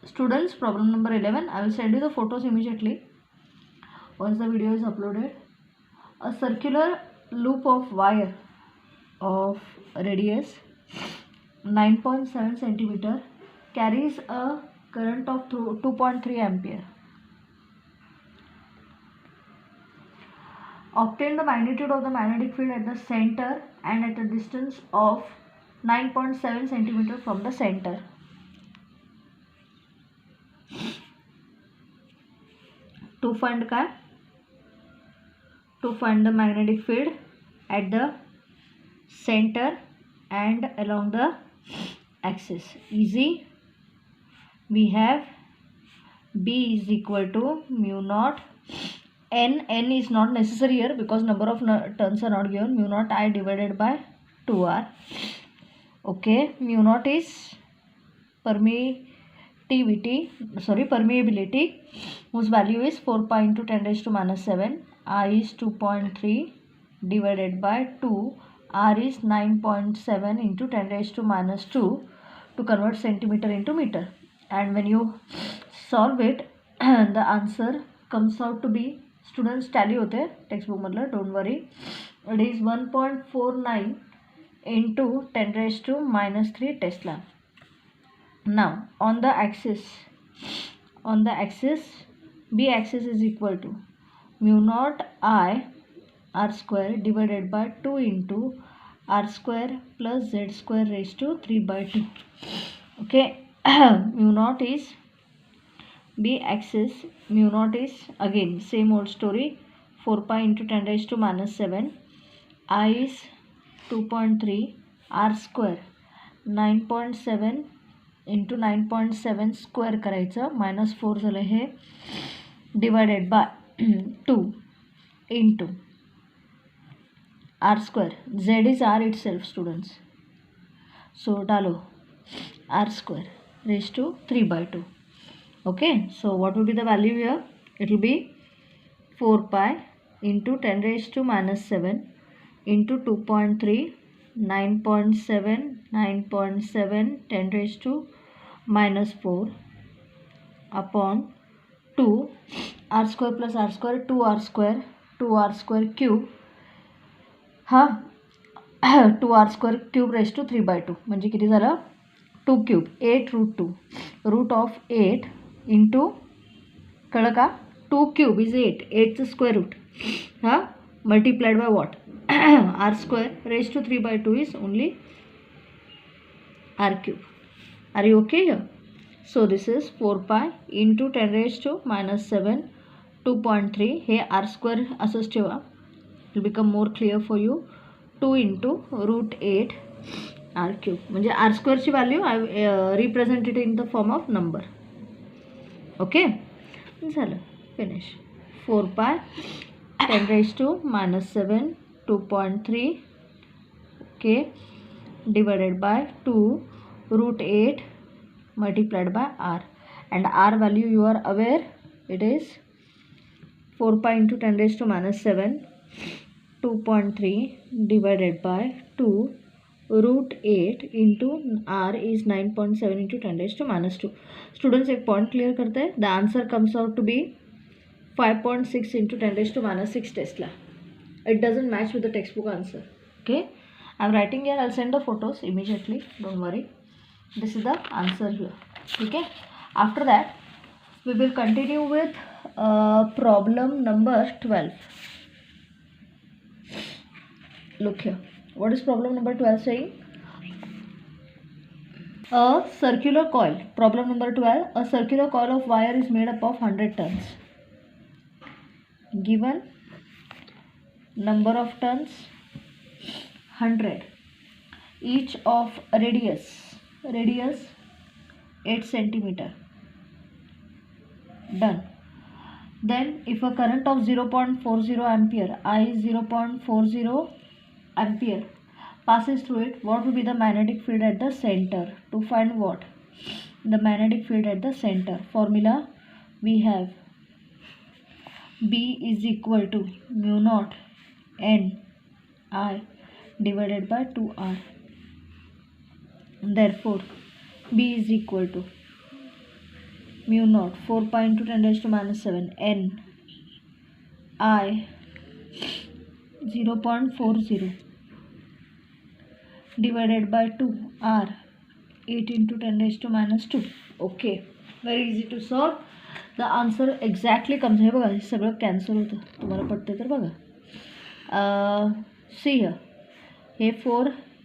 Students, problem number 11. I will send you the photos immediately once the video is uploaded. A circular loop of wire of radius 9.7 centimeter carries a current of 2.3 ampere. Obtain the magnitude of the magnetic field at the center and at a distance of 9.7 centimeter from the center. To find the magnetic field at the center and along the axis. Easy. We have B is equal to mu naught n. N is not necessary here because number of turns are not given. Mu naught I divided by 2r. Okay, mu naught is permeability, whose value is 4 pi into 10 raised to minus 7. I is 2.3 divided by 2. R is 9.7 into 10 raised to minus 2 to convert centimeter into meter. And when you solve it, the answer comes out to be, students tally होते textbook मतलब, don't worry, it is 1.49 into 10 raised to minus 3 Tesla. Now on the axis, B axis is equal to mu naught I r square divided by 2 into r square plus z square raised to 3 by 2. Okay, mu naught is B axis, mu naught is again same old story, 4 pi into 10 raised to minus 7. I is 2.3, r square 9.7 into 9.7 square करायचं, minus 4 झालं हे, divided by 2 into R square. Z is R itself students, so डालो R square raise to 3 by 2. Okay, so what will be the value here? It will be 4 pi into 10 raised to minus 7 into 2.3, 9.7, 10 raised to minus 4 upon 2 r square plus r square 2r square cube, 2r square cube raised to 3 by 2 म्हणजे किती झालं, 2 cube 8 root 2 root of 8 into कळलं का, 2 cube is 8 चं square root, multiplied by what, r square raised to 3 by 2 is only r cube. Are you okay here? So this is 4 pi into 10 raised to minus 7 2.3, hey r square असंच ठेवा, it will become more clear for you, 2 into root 8 r cube. म्हणजे r square ची value I represent it in the form of number. Okay, झालं, finish. 4 pi 10 raised to minus 7 2.3, okay, divided by 2 root 8 multiplied by r, and r value you are aware, it is 4 pi into 10 raised to minus 7 2.3 divided by 2 root 8 into r is 9.7 into 10 raised to minus 2. Students, एक point clear करते हैं, the answer comes out to be 5.6 into 10 raised to minus 6 Tesla. It doesn't match with the textbook answer. Okay, I'm writing here, I'll send the photos immediately, don't worry. This is the answer here. Okay, after that we will continue with problem number 12. Look here, what is problem number 12 saying? A circular coil, problem number 12, a circular coil of wire is made up of 100 turns. Given number of turns 100, each of radius 8 centimeter. Done. Then if a current of 0.40 ampere, I is 0.40 ampere, passes through it, what will be the magnetic field at the center? To find what? The magnetic field at the center. Formula we have B is equal to mu naught n I divided by 2r. Therefore B is equal to mu naught 4 pi into 10 raised to minus 7 n I 0.40 divided by 2 r 8 into 10 raised to minus 2. Okay, very easy to solve. The answer exactly comes. हे बघा, हे सगळं cancel होतं. तुम्हाला पटते तर बघा. See here, हे 4,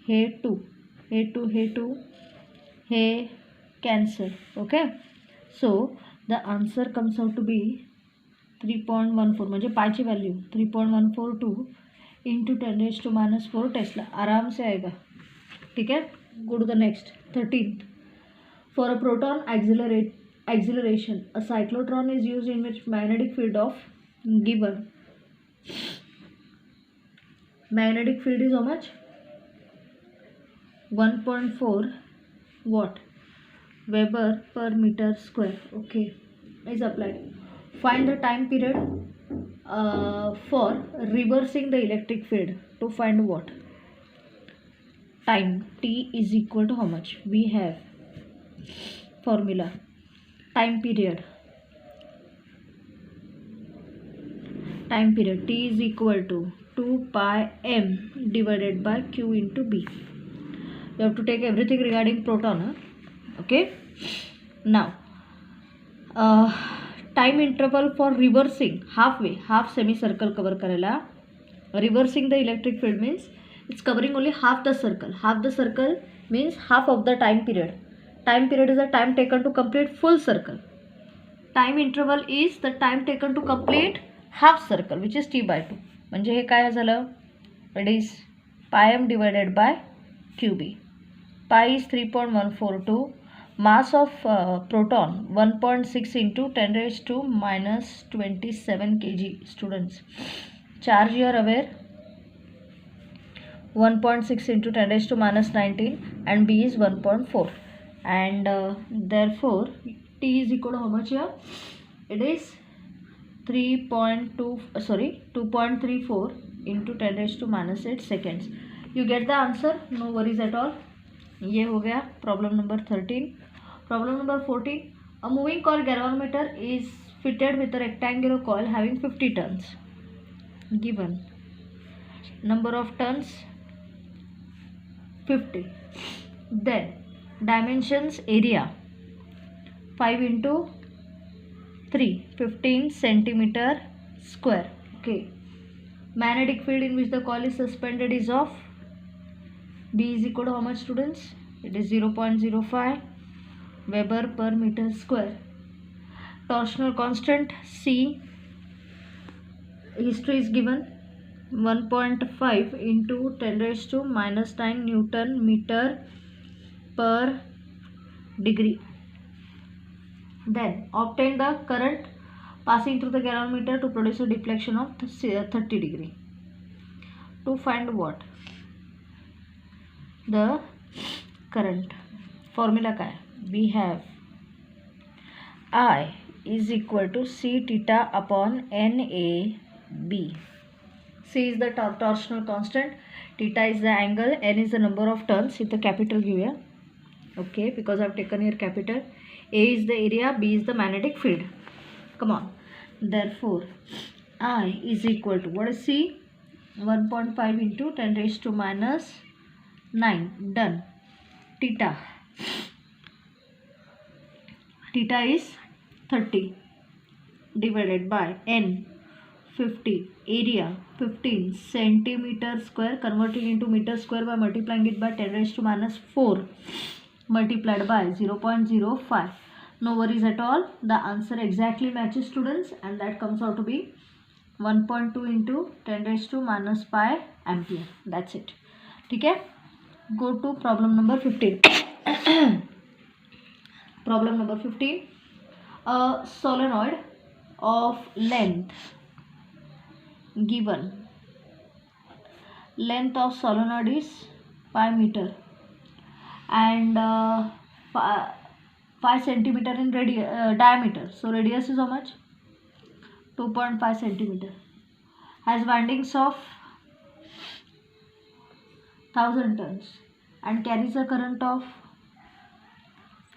हे 2, हे 2, हे 2, हे cancel. Okay, so the answer comes out to be 3.14 म्हणजे पायची value 3.142 into 10 raised to minus 4 Tesla आराम से आएगा. ठीक है. Go to the next 13th. For a proton acceleration, a cyclotron is used in which magnetic field of given. Magnetic field is how much? 1.4 watt Weber per meter square. Okay, is applied. Find the time period for reversing the electric field. To find what? Time t is equal to how much? We have formula. Time period t is equal to 2 pi m divided by q into b. You have to take everything regarding proton. Okay, now time interval for reversing half semicircle cover karela. Reversing the electric field means it's covering only half the circle. Half the circle means half of the time period. Time period is the time taken to complete full circle. Time interval is the time taken to complete half circle, which is t by 2. म्हणजे हे काय झालं? It is pi m divided by qb. Pi is 3.142. Mass of proton 1.6 into 10 raised to minus 27 kg. Students, charge you are aware, 1.6 into 10 raised to minus 19 and b is 1.4, and therefore t is equal to how much here? It is 2.34 into 10 raised to minus 8 seconds. You get the answer, no worries at all. ये हो गया problem number 13. Problem number 14. A moving coil galvanometer is fitted with a rectangular coil having 50 turns. Given number of turns 50. Then dimensions, area 5 into 3 15 centimeter square. Okay, magnetic field in which the coil is suspended is of B is equal to how much, students? It is 0.05 Weber per meter square. Torsional constant C, history is given, 1.5 into 10 raised to minus 9 Newton meter per degree. Then obtain the current passing through the galvanometer to produce a deflection of 30 degree. To find what? The current. Formula काय? We have I is equal to C theta upon NAB. C is the torsional constant, theta is the angle, N is the number of turns. It's the capital घेऊया. Okay, because I've taken here capital. A is the area, B is the magnetic field. Come on. Therefore, I is equal to, what is C? 1.5 into 10 raised to minus 9. Done. Theta is 30 divided by N 50, area 15 centimeter square, converting into meter square by multiplying it by 10 raised to minus 4 multiplied by 0.05. No worries at all. The answer exactly matches, students, and that comes out to be 1.2 into 10 raised to minus 5 ampere. That's it. Okay, go to problem number 15. Problem number 15. A solenoid of length given. Length of solenoid is 5 meter and 5 centimeter in diameter. So radius is how much? 2.5 centimeter. Has windings of 1000 turns and carries a current of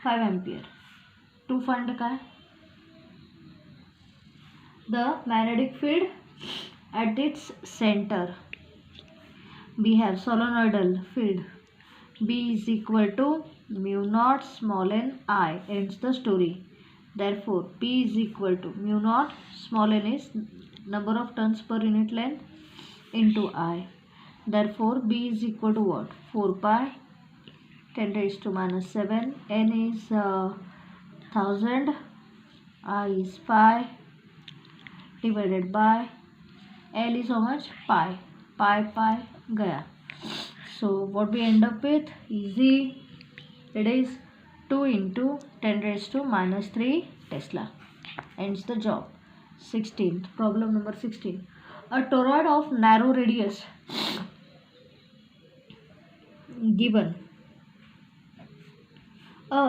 5 ampere. To find काय the magnetic field at its center. We have solenoidal field B is equal to mu naught small n I. Ends the story. Therefore P is equal to mu naught small n is number of turns per unit length into I. Therefore B is equal to what? 4 pi 10 raised to minus 7. N is 1000. I is pi divided by L is how much? Pi gaya. So what we end up with? Easy. It is 2 into 10 raised to minus 3 Tesla. Ends the job. 16th problem number 16. A toroid of narrow radius given. A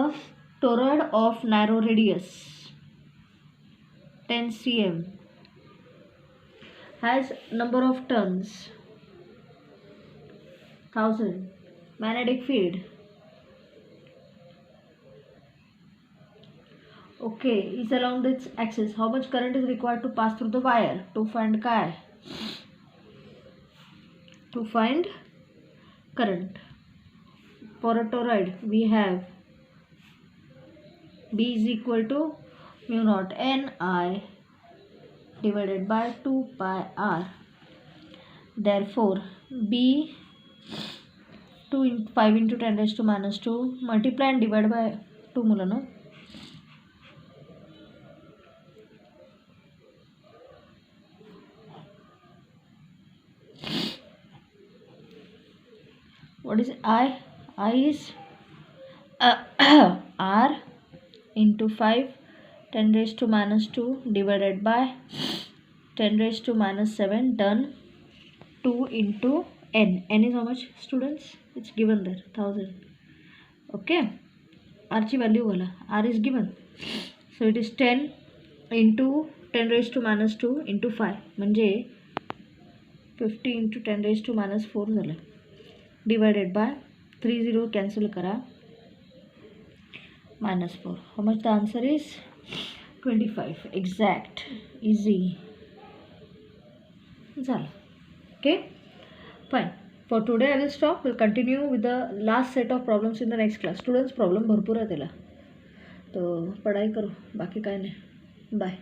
toroid of narrow radius 10 cm has number of turns 1000. Magnetic field okay is along its axis. How much current is required to pass through the wire? To find kai? To find current for a toroid we have B is equal to mu naught n I divided by 2 pi r. Therefore B 5 into 10 raised to minus 2 multiply and divide by 2 mulano. What is I? I is R into 5 10 raised to minus 2 divided by 10 raised to minus 7 done 2 into n. N is how much students? It's given there 1000. Okay. R ची value बोला. R is given. So it is 10 into 10 raised to minus 2 into 5 म्हणजे 50 into 10 raised to minus 4 झालं. Divided by 3 0 cancel करा minus 4. How much the answer is? 25. Exact. Easy. झालं. Okay. Fine. For today I will stop. We'll continue with the last set of problems in the next class. Students problem भरपूर आहे त्याला. तो पढ़ाई करो बाकी काय नाही. Bye.